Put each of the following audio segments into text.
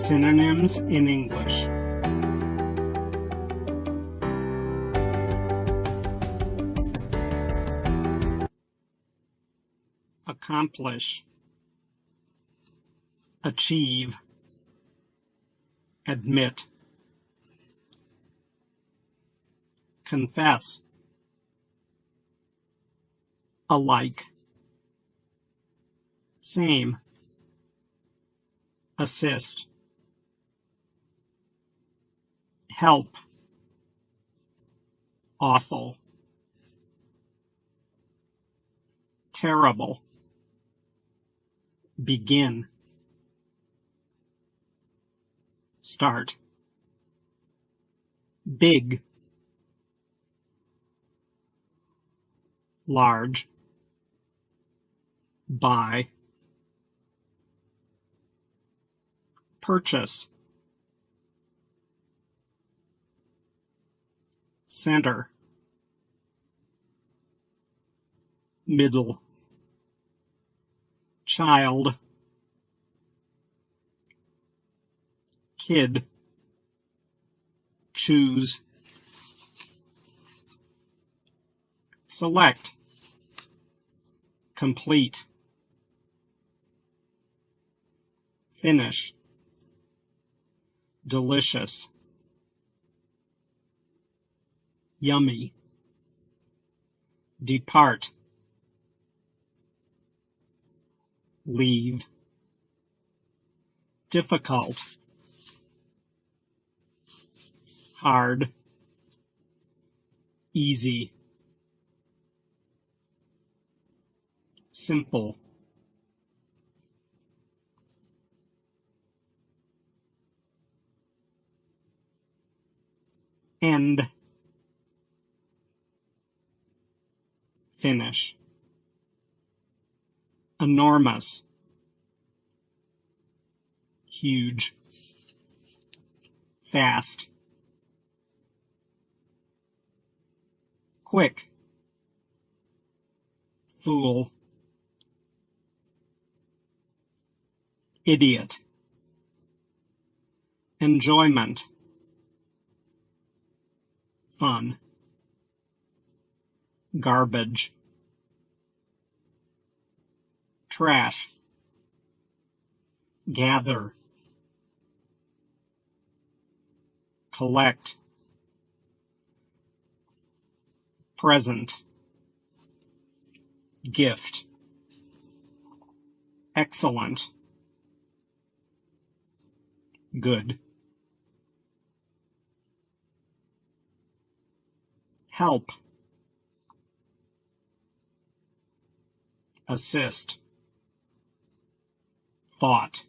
Synonyms in English. Accomplish, achieve, admit, confess, alike, same, assist, help, awful, terrible, begin, start, big, large, buy, purchase, center, middle, child, kid, choose, select, complete, finish, delicious, yummy, depart, leave, difficult, hard, easy, simple, end, finish, enormous, huge, fast, quick, fool, idiot, enjoyment, fun, garbage, trash, gather, collect, present, gift, excellent, good, help, assist, thought,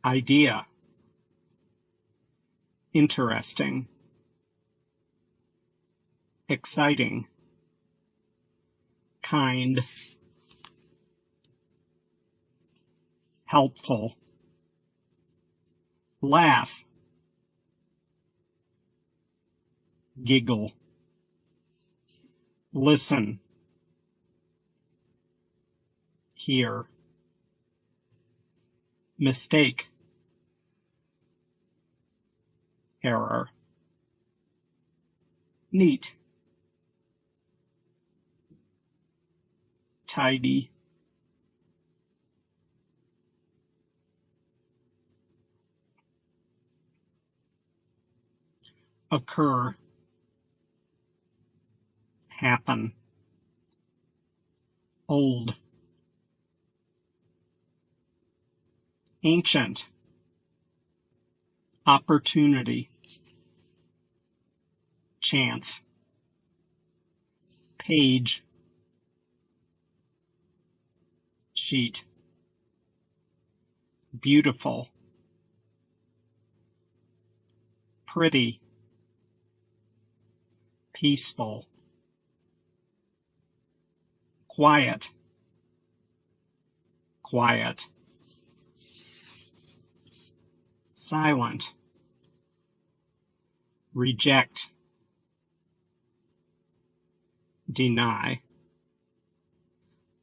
idea, interesting, exciting, kind, helpful, laugh, giggle, listen, hear, mistake, error, neat, tidy, occur, happen, old, ancient, opportunity, chance, page, sheet, beautiful, pretty, peaceful, quiet, quiet, silent, reject, deny,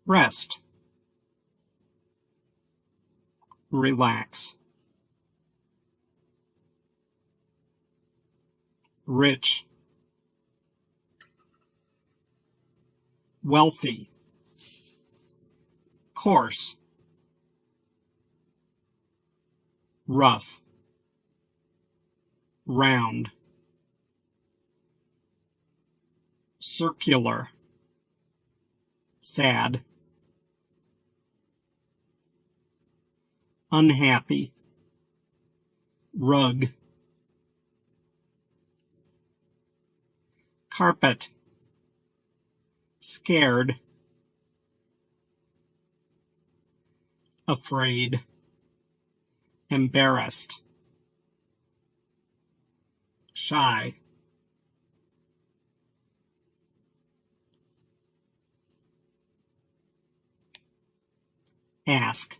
rest, relax. Rich, wealthy, coarse, rough, round, circular, sad, unhappy, rug, carpet, scared, afraid, embarrassed, shy, ask,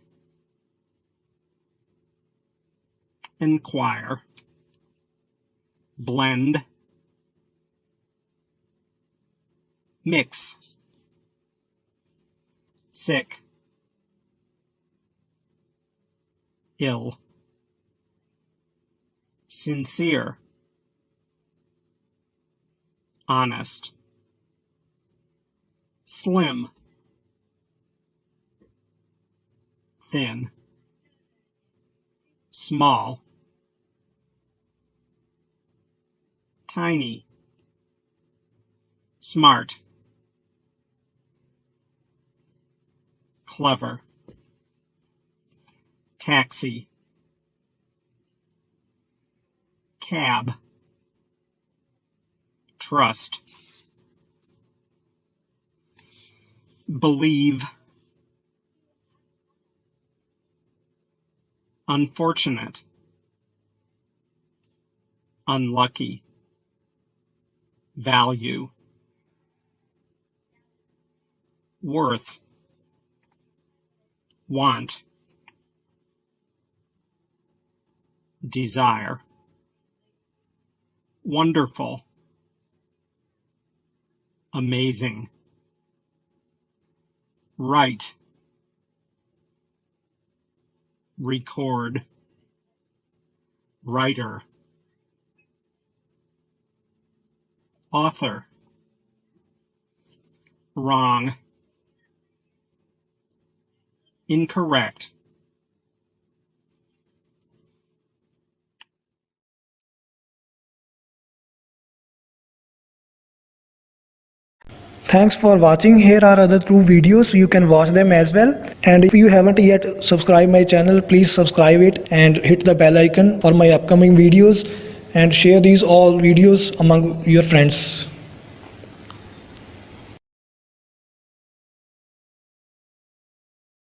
inquire, blend, mix, sick, ill, sincere, honest, slim, thin, small, tiny, smart, clever, taxi, cab, trust, believe, unfortunate, unlucky, value, worth, want, desire, wonderful, amazing, write, record, writer, author, wrong, incorrect. Thanks for watching. Here are other 2 videos. You can watch them as well. And if you haven't yet subscribed my channel, please subscribe it and hit the bell icon for my upcoming videos, and share these all videos among your friends.